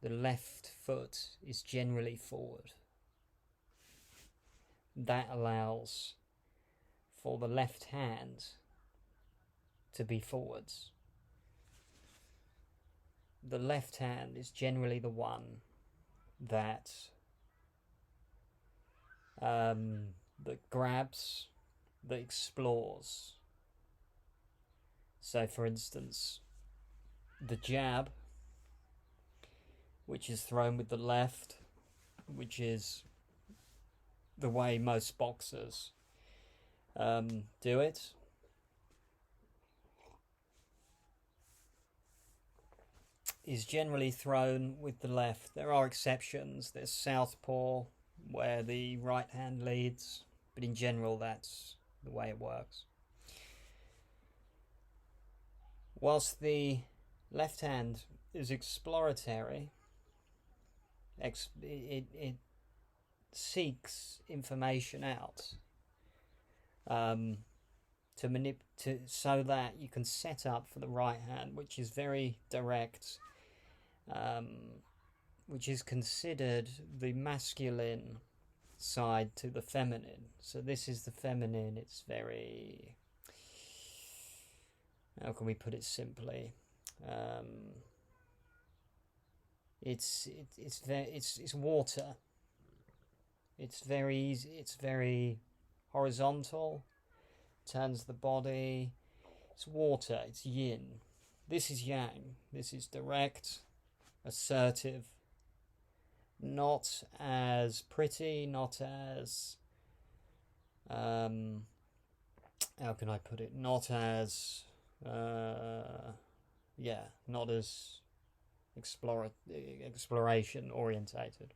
the left foot is generally forward. That allows for the left hand to be forwards. The left hand is generally the one that that grabs, that explores. So, for instance, the jab, which is thrown with the left, which is the way most boxers do it. Is generally thrown with the left. There are exceptions. There's southpaw, where the right hand leads, but in general that's the way it works. Whilst the left hand is exploratory, it seeks information out so that you can set up for the right hand, which is very direct, which is considered the masculine side to the feminine. So this is the feminine. It's very, how can we put it simply? It's water. It's very easy. It's very horizontal. Turns the body. It's water. It's yin. This is yang. This is direct, assertive. Not as pretty. Not as how can I put it? Not as not as exploration orientated.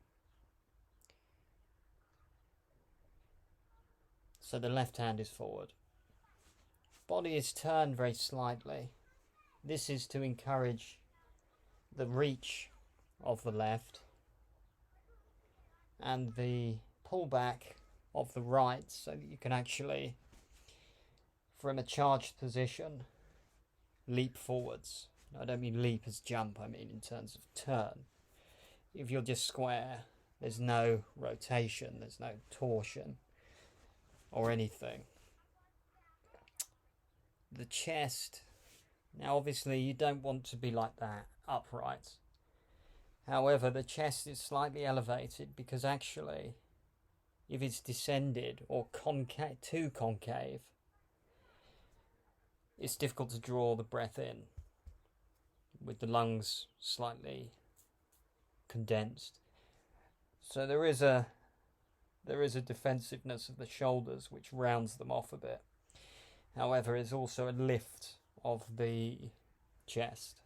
So the left hand is forward. Body is turned very slightly. This is to encourage the reach of the left and the pullback of the right, so that you can actually, from a charged position, leap forwards. I don't mean leap as jump, I mean in terms of turn. If you're just square, there's no rotation, there's no torsion or anything. The chest, now obviously you don't want to be like that, upright. However, the chest is slightly elevated because actually, if it's descended or too concave, it's difficult to draw the breath in with the lungs slightly condensed. So there is a defensiveness of the shoulders which rounds them off a bit. However, it's also a lift of the chest.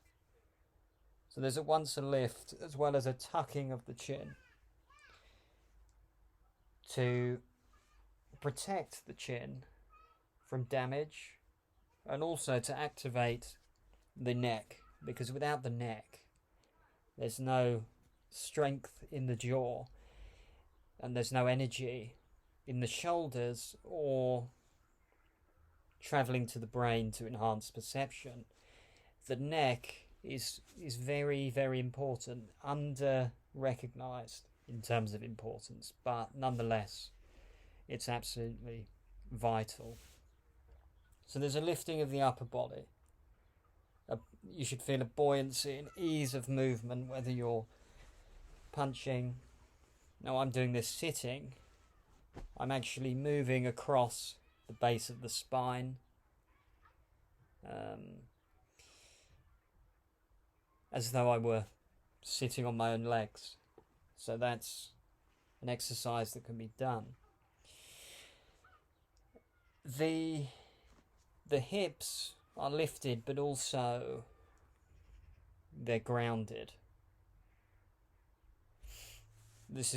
So there's at once a lift as well as a tucking of the chin to protect the chin from damage and also to activate the neck, because without the neck there's no strength in the jaw and there's no energy in the shoulders or travelling to the brain to enhance perception. The neck is very, very important, under-recognised in terms of importance, but nonetheless, it's absolutely vital. So there's a lifting of the upper body. You should feel a buoyancy and ease of movement, whether you're punching. Now I'm doing this sitting. I'm actually moving across the base of the spine. As though I were sitting on my own legs. So that's an exercise that can be done. The hips are lifted, but also they're grounded. This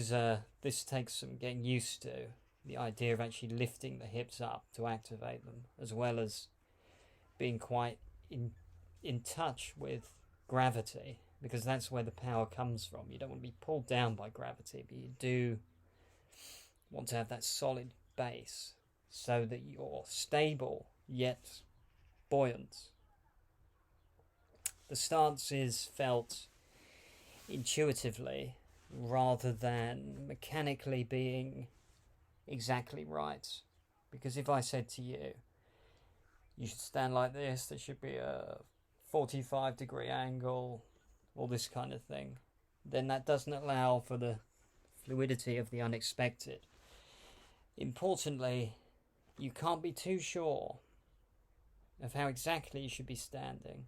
takes some getting used to, the idea of actually lifting the hips up to activate them, as well as being quite in touch with gravity, because that's where the power comes from. You don't want to be pulled down by gravity, but you do want to have that solid base so that you're stable yet buoyant. The stance is felt intuitively rather than mechanically being exactly right. Because if I said to you, you should stand like this, there should be a 45-degree angle, all this kind of thing, then that doesn't allow for the fluidity of the unexpected. Importantly, you can't be too sure of how exactly you should be standing.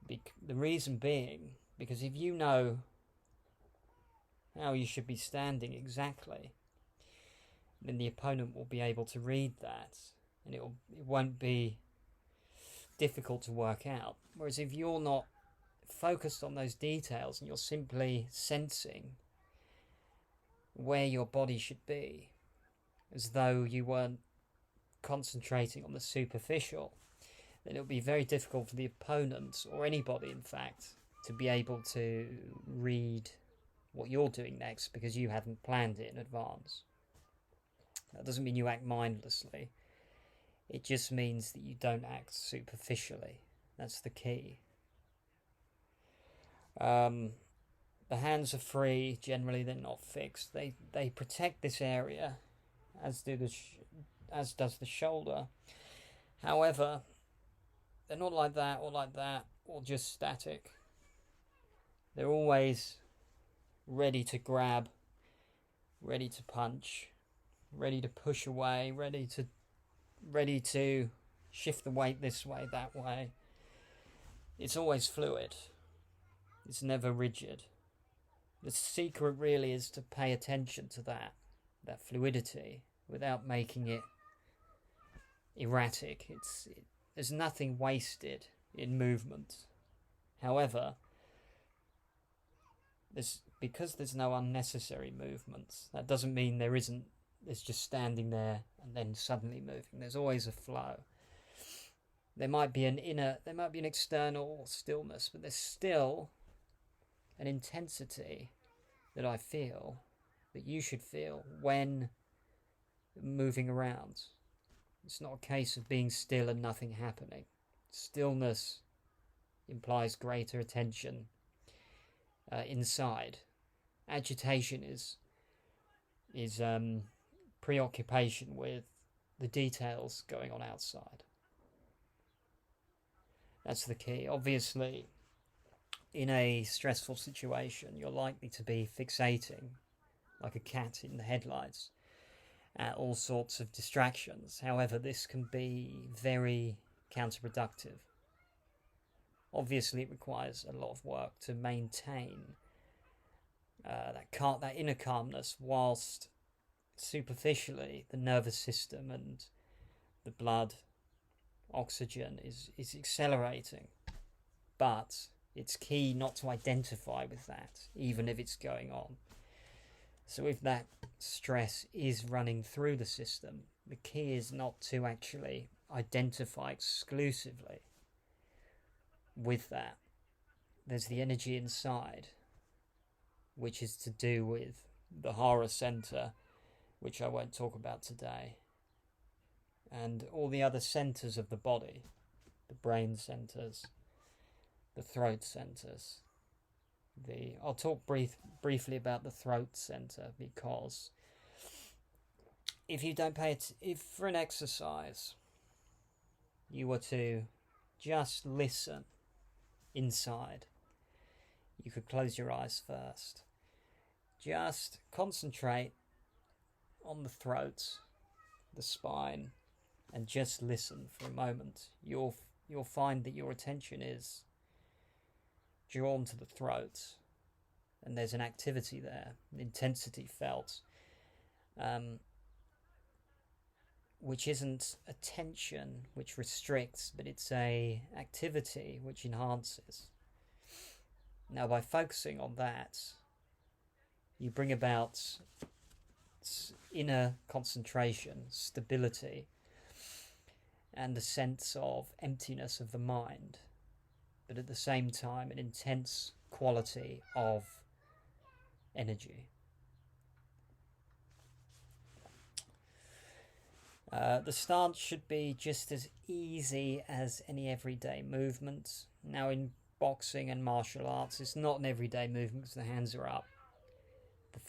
The reason being, because if you know how you should be standing exactly, then the opponent will be able to read that, and it won't be difficult to work out. Whereas if you're not focused on those details and you're simply sensing where your body should be, as though you weren't concentrating on the superficial, then it'll be very difficult for the opponent, or anybody in fact, to be able to read what you're doing next because you hadn't planned it in advance. That doesn't mean you act mindlessly. It just means that you don't act superficially. That's the key. The hands are free. Generally, they're not fixed. They protect this area, as does the shoulder. However, they're not like that, or just static. They're always ready to grab, ready to punch, ready to push away, ready to shift the weight this way, that way. It's always fluid. It's never rigid. The secret really is to pay attention to that fluidity, without making it erratic. There's nothing wasted in movement. However, because there's no unnecessary movements, that doesn't mean there's just standing there and then suddenly moving. There's always a flow. There might be an external stillness, but there's still an intensity that I feel, that you should feel when moving around. It's not a case of being still and nothing happening. Stillness implies greater attention inside. Agitation is preoccupation with the details going on outside. That's the key. Obviously, in a stressful situation, you're likely to be fixating like a cat in the headlights at all sorts of distractions. However, this can be very counterproductive. Obviously, it requires a lot of work to maintain that inner calmness, whilst superficially the nervous system and the blood oxygen is accelerating. But it's key not to identify with that, even if it's going on. So if that stress is running through the system, the key is not to actually identify exclusively with that. There's the energy inside, which is to do with the Hara center, which I won't talk about today, and all the other centers of the body, the brain centers, the throat centers. I'll talk briefly about the throat center, because if you don't if for an exercise you were to just listen inside, you could close your eyes first. Just concentrate on the throat, the spine, and just listen for a moment. You'll find that your attention is drawn to the throat, and there's an activity there, an intensity felt, which isn't a tension which restricts, but it's a activity which enhances. Now, by focusing on that, you bring about inner concentration, stability, and a sense of emptiness of the mind, but at the same time an intense quality of energy. The stance should be just as easy as any everyday movement. Now, in boxing and martial arts, it's not an everyday movement because the hands are up.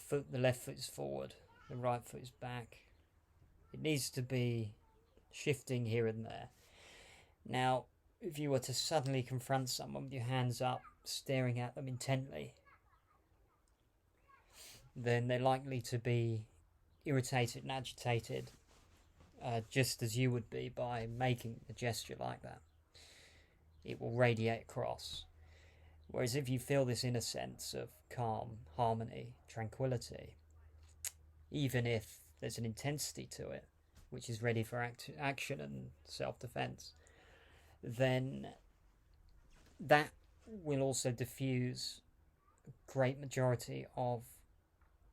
The left foot is forward, the right foot is back. It needs to be shifting here and there. Now, if you were to suddenly confront someone with your hands up, staring at them intently, then they're likely to be irritated and agitated, just as you would be by making a gesture like that. It will radiate across. Whereas if you feel this inner sense of calm, harmony, tranquility, even if there's an intensity to it, which is ready for action and self-defense, then that will also diffuse a great majority of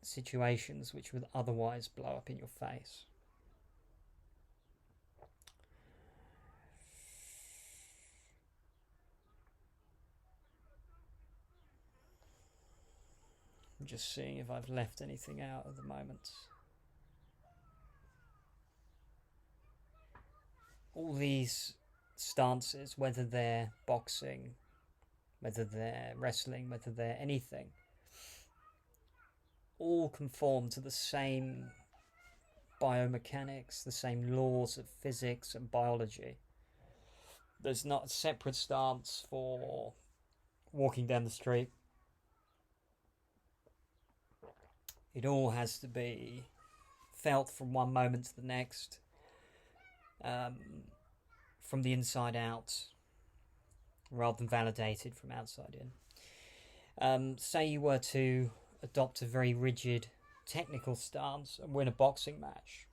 situations which would otherwise blow up in your face. I'm just seeing if I've left anything out at the moment. All these stances, whether they're boxing, whether they're wrestling, whether they're anything, all conform to the same biomechanics, the same laws of physics and biology. There's not a separate stance for walking down the street. It all has to be felt from one moment to the next, from the inside out, rather than validated from outside in. Say you were to adopt a very rigid technical stance and win a boxing match.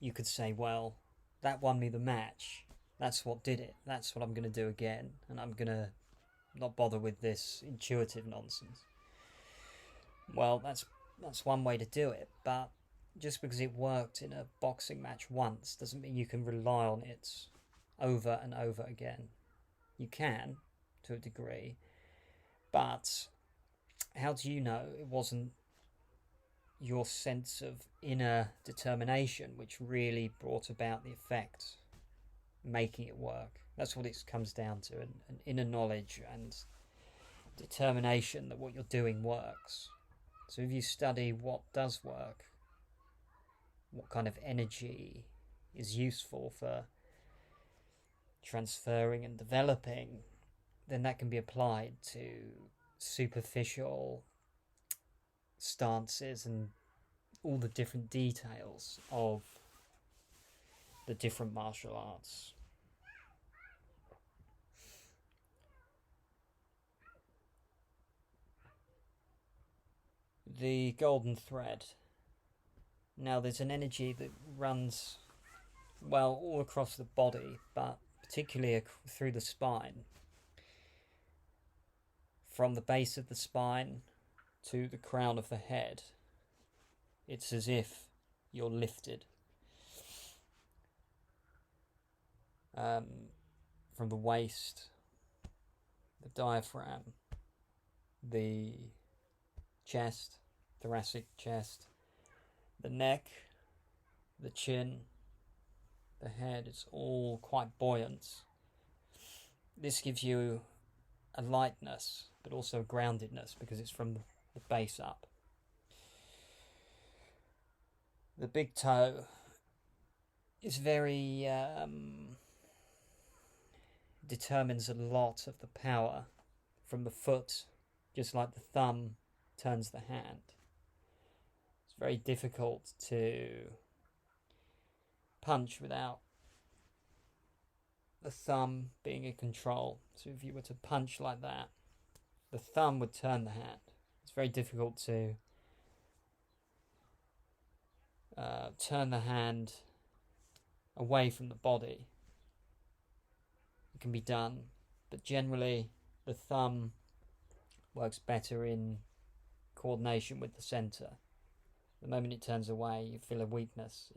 You could say, well, that won me the match. That's what did it. That's what I'm going to do again. And I'm going to not bother with this intuitive nonsense. Well, that's one way to do it. But just because it worked in a boxing match once doesn't mean you can rely on it over and over again. You can, to a degree. But how do you know it wasn't your sense of inner determination which really brought about the effect, making it work? That's what it comes down to, an inner knowledge and determination that what you're doing works. So if you study what does work, what kind of energy is useful for transferring and developing, then that can be applied to superficial stances and all the different details of the different martial arts. The golden thread. Now there's an energy that runs, well, all across the body, but particularly through the spine. From the base of the spine to the crown of the head. It's as if you're lifted. From the waist, the diaphragm, the chest, thoracic chest, the neck, the chin, the head, it's all quite buoyant. This gives you a lightness, but also a groundedness because it's from the base up. The big toe is very determines a lot of the power from the foot, just like the thumb turns the hand. It's very difficult to punch without the thumb being in control. So if you were to punch like that, the thumb would turn the hand. It's very difficult to turn the hand away from the body. It can be done, but generally the thumb works better in coordination with the center. The moment it turns away, you feel a weakness